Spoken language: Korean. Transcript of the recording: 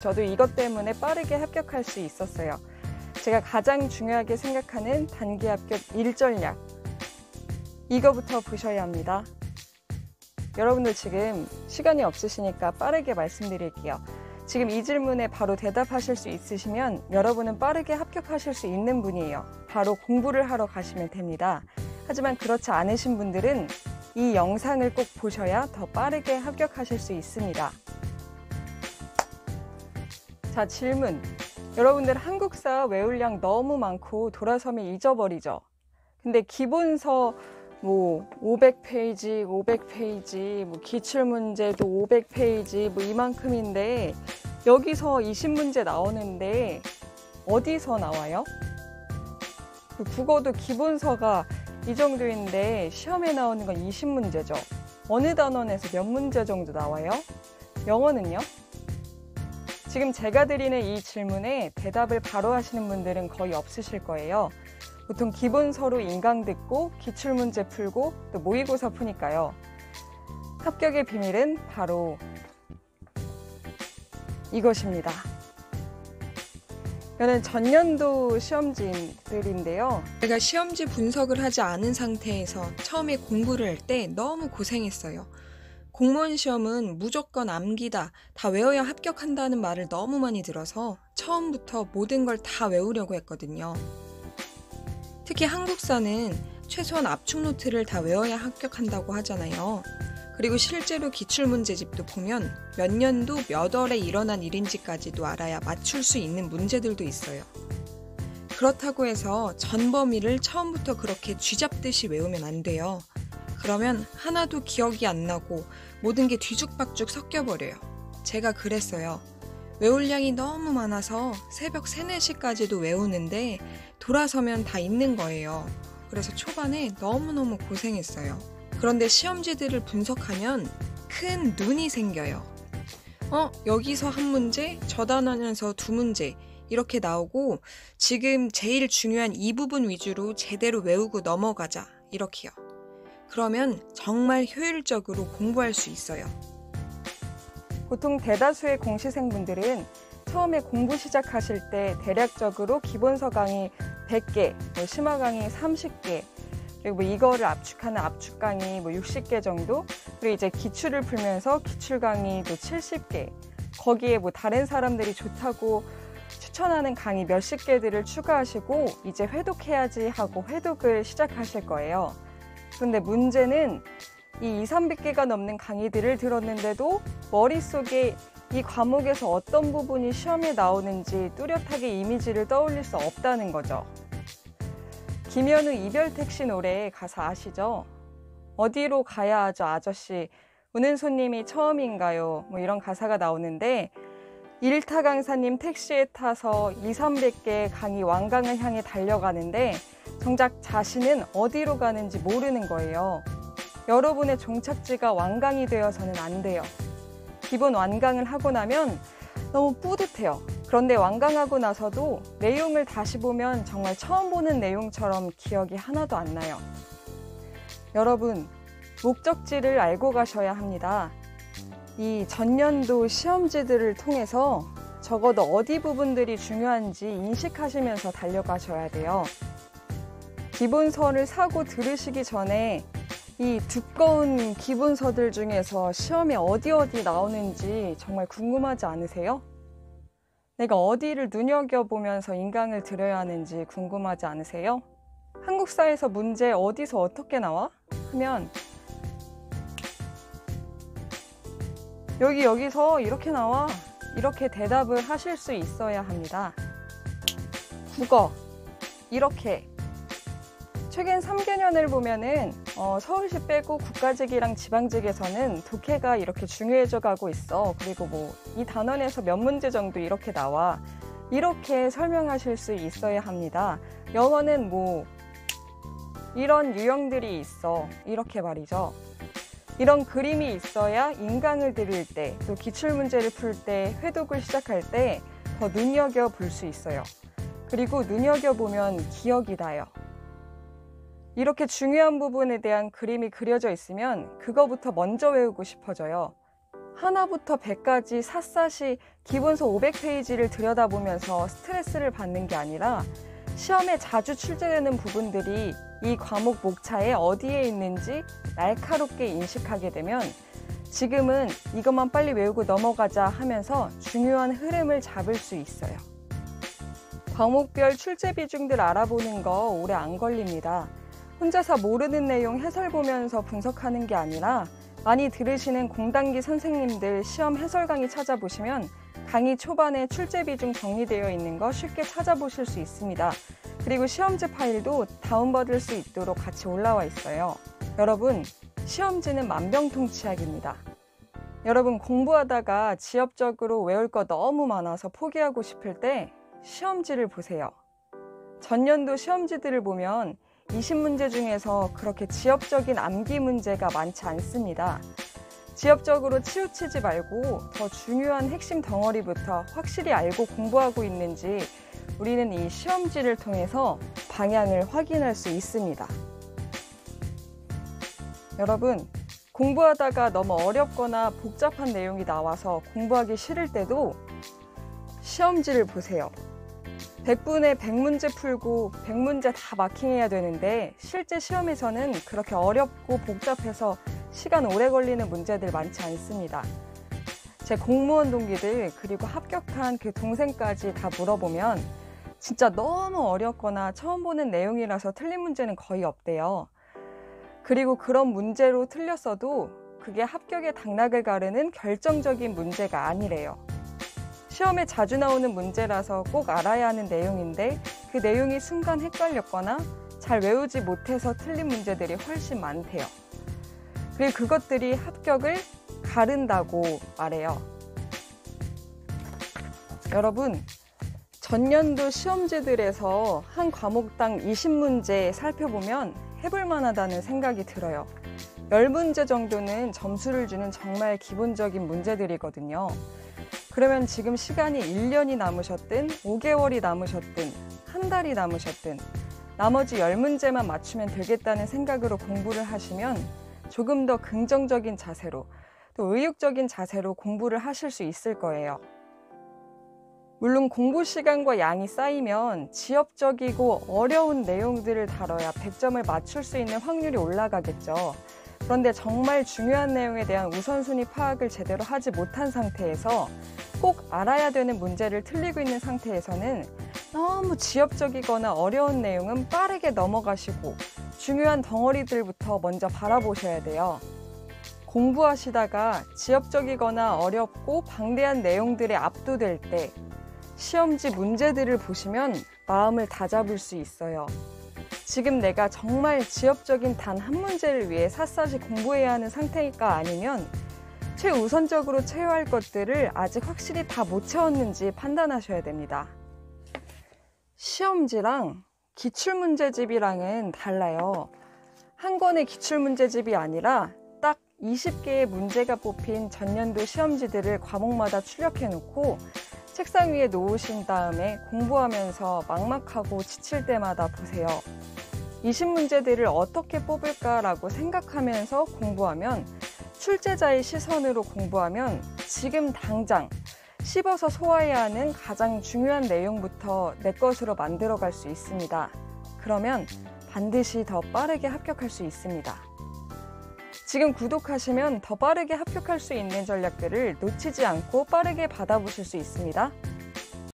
저도 이것 때문에 빠르게 합격할 수 있었어요. 제가 가장 중요하게 생각하는 단기 합격 1전략. 이거부터 보셔야 합니다. 여러분들 지금 시간이 없으시니까 빠르게 말씀드릴게요. 지금 이 질문에 바로 대답하실 수 있으시면 여러분은 빠르게 합격하실 수 있는 분이에요. 바로 공부를 하러 가시면 됩니다. 하지만 그렇지 않으신 분들은 이 영상을 꼭 보셔야 더 빠르게 합격하실 수 있습니다. 자, 질문. 여러분들 한국사 외울 양 너무 많고 돌아서면 잊어버리죠. 근데 기본서 500페이지, 500페이지, 기출문제도 500페이지, 이만큼인데 여기서 20문제 나오는데 어디서 나와요? 국어도 기본서가 이 정도인데 시험에 나오는 건 20문제죠. 어느 단원에서 몇 문제 정도 나와요? 영어는요? 지금 제가 드리는 이 질문에 대답을 바로 하시는 분들은 거의 없으실 거예요. 보통 기본서로 인강 듣고 기출문제 풀고 또 모의고사 푸니까요. 합격의 비밀은 바로 이것입니다. 이거는 전년도 시험지들인데요. 제가 시험지 분석을 하지 않은 상태에서 처음에 공부를 할 때 너무 고생했어요. 공무원 시험은 무조건 암기다, 다 외워야 합격한다는 말을 너무 많이 들어서 처음부터 모든 걸 다 외우려고 했거든요. 특히 한국사는 최소한 압축 노트를 다 외워야 합격한다고 하잖아요. 그리고 실제로 기출문제집도 보면 몇 년도 몇 월에 일어난 일인지까지도 알아야 맞출 수 있는 문제들도 있어요. 그렇다고 해서 전범위를 처음부터 그렇게 쥐잡듯이 외우면 안 돼요. 그러면 하나도 기억이 안 나고 모든 게 뒤죽박죽 섞여버려요. 제가 그랬어요. 외울 양이 너무 많아서 새벽 3, 4시까지도 외우는데 돌아서면 다 잊는 거예요. 그래서 초반에 너무너무 고생했어요. 그런데 시험지들을 분석하면 큰 눈이 생겨요. 여기서 한 문제, 저 단원에서 2문제 이렇게 나오고 지금 제일 중요한 이 부분 위주로 제대로 외우고 넘어가자 이렇게요. 그러면 정말 효율적으로 공부할 수 있어요. 보통 대다수의 공시생분들은 처음에 공부 시작하실 때 대략적으로 기본서 강의 100개, 심화 강의 30개, 그리고 이거를 압축하는 압축 강의 60개 정도, 그리고 이제 기출을 풀면서 기출 강의도 70개, 거기에 다른 사람들이 좋다고 추천하는 강의 몇십 개들을 추가하시고 이제 회독해야지 하고 회독을 시작하실 거예요. 그런데 문제는 이 200~300개가 넘는 강의들을 들었는데도 머릿속에 이 과목에서 어떤 부분이 시험에 나오는지 뚜렷하게 이미지를 떠올릴 수 없다는 거죠. 김현우 이별 택시 노래 가사 아시죠? 어디로 가야 하죠, 아저씨? 오는 손님이 처음인가요? 이런 가사가 나오는데 일타 강사님 택시에 타서 200~300개 강의 완강을 향해 달려가는데 정작 자신은 어디로 가는지 모르는 거예요. 여러분의 종착지가 완강이 되어서는 안 돼요. 기본 완강을 하고 나면 너무 뿌듯해요. 그런데 완강하고 나서도 내용을 다시 보면 정말 처음 보는 내용처럼 기억이 하나도 안 나요. 여러분, 목적지를 알고 가셔야 합니다. 이 전년도 시험지들을 통해서 적어도 어디 부분들이 중요한지 인식하시면서 달려가셔야 돼요. 기본서를 사고 들으시기 전에 이 두꺼운 기본서들 중에서 시험에 어디 나오는지 정말 궁금하지 않으세요? 내가 어디를 눈여겨보면서 인강을 들어야 하는지 궁금하지 않으세요? 한국사에서 문제 어디서 어떻게 나와? 하면 여기서 이렇게 나와. 이렇게 대답을 하실 수 있어야 합니다. 국어 이렇게 최근 3개년을 보면은 서울시 빼고 국가직이랑 지방직에서는 독해가 이렇게 중요해져 가고 있어. 그리고 이 단원에서 몇 문제 정도 이렇게 나와. 이렇게 설명하실 수 있어야 합니다. 영어는 이런 유형들이 있어. 이렇게 말이죠. 이런 그림이 있어야 인강을 들을 때, 또 기출문제를 풀 때, 회독을 시작할 때 더 눈여겨볼 수 있어요. 그리고 눈여겨보면 기억이 나요. 이렇게 중요한 부분에 대한 그림이 그려져 있으면 그거부터 먼저 외우고 싶어져요. 하나부터 100까지 샅샅이 기본서 500페이지를 들여다보면서 스트레스를 받는 게 아니라 시험에 자주 출제되는 부분들이 이 과목 목차에 어디에 있는지 날카롭게 인식하게 되면 지금은 이것만 빨리 외우고 넘어가자 하면서 중요한 흐름을 잡을 수 있어요. 과목별 출제 비중들 알아보는 거 오래 안 걸립니다. 혼자서 모르는 내용 해설 보면서 분석하는 게 아니라 많이 들으시는 공단기 선생님들 시험 해설 강의 찾아보시면 강의 초반에 출제 비중 정리되어 있는 거 쉽게 찾아보실 수 있습니다. 그리고 시험지 파일도 다운받을 수 있도록 같이 올라와 있어요. 여러분, 시험지는 만병통치약입니다. 여러분 공부하다가 지엽적으로 외울 거 너무 많아서 포기하고 싶을 때 시험지를 보세요. 전년도 시험지들을 보면 20문제 중에서 그렇게 지엽적인 암기 문제가 많지 않습니다. 지엽적으로 치우치지 말고 더 중요한 핵심 덩어리부터 확실히 알고 공부하고 있는지 우리는 이 시험지를 통해서 방향을 확인할 수 있습니다. 여러분, 공부하다가 너무 어렵거나 복잡한 내용이 나와서 공부하기 싫을 때도 시험지를 보세요. 100분에 100문제 풀고 100문제 다 마킹해야 되는데 실제 시험에서는 그렇게 어렵고 복잡해서 시간 오래 걸리는 문제들 많지 않습니다. 제 공무원 동기들 그리고 합격한 그 동생까지 다 물어보면 진짜 너무 어렵거나 처음 보는 내용이라서 틀린 문제는 거의 없대요. 그리고 그런 문제로 틀렸어도 그게 합격의 당락을 가르는 결정적인 문제가 아니래요. 시험에 자주 나오는 문제라서 꼭 알아야 하는 내용인데 그 내용이 순간 헷갈렸거나 잘 외우지 못해서 틀린 문제들이 훨씬 많대요. 그리고 그것들이 합격을 가른다고 말해요. 여러분, 전년도 시험지들에서 한 과목당 20문제 살펴보면 해볼 만하다는 생각이 들어요. 10문제 정도는 점수를 주는 정말 기본적인 문제들이거든요. 그러면 지금 시간이 1년이 남으셨든 5개월이 남으셨든 한 달이 남으셨든 나머지 10문제만 맞추면 되겠다는 생각으로 공부를 하시면 조금 더 긍정적인 자세로 또 의욕적인 자세로 공부를 하실 수 있을 거예요. 물론 공부 시간과 양이 쌓이면 지엽적이고 어려운 내용들을 다뤄야 100점을 맞출 수 있는 확률이 올라가겠죠. 그런데 정말 중요한 내용에 대한 우선순위 파악을 제대로 하지 못한 상태에서 꼭 알아야 되는 문제를 틀리고 있는 상태에서는 너무 지엽적이거나 어려운 내용은 빠르게 넘어가시고 중요한 덩어리들부터 먼저 바라보셔야 돼요. 공부하시다가 지엽적이거나 어렵고 방대한 내용들에 압도될 때 시험지 문제들을 보시면 마음을 다잡을 수 있어요. 지금 내가 정말 지엽적인 단 한 문제를 위해 샅샅이 공부해야 하는 상태일까 아니면 최우선적으로 채워야 할 것들을 아직 확실히 다 못 채웠는지 판단하셔야 됩니다. 시험지랑 기출문제집이랑은 달라요. 한 권의 기출문제집이 아니라 딱 20개의 문제가 뽑힌 전년도 시험지들을 과목마다 출력해 놓고 책상 위에 놓으신 다음에 공부하면서 막막하고 지칠 때마다 보세요. 20문제들을 어떻게 뽑을까라고 생각하면서 공부하면 출제자의 시선으로 공부하면 지금 당장 씹어서 소화해야 하는 가장 중요한 내용부터 내 것으로 만들어갈 수 있습니다. 그러면 반드시 더 빠르게 합격할 수 있습니다. 지금 구독하시면 더 빠르게 합격할 수 있는 전략들을 놓치지 않고 빠르게 받아보실 수 있습니다.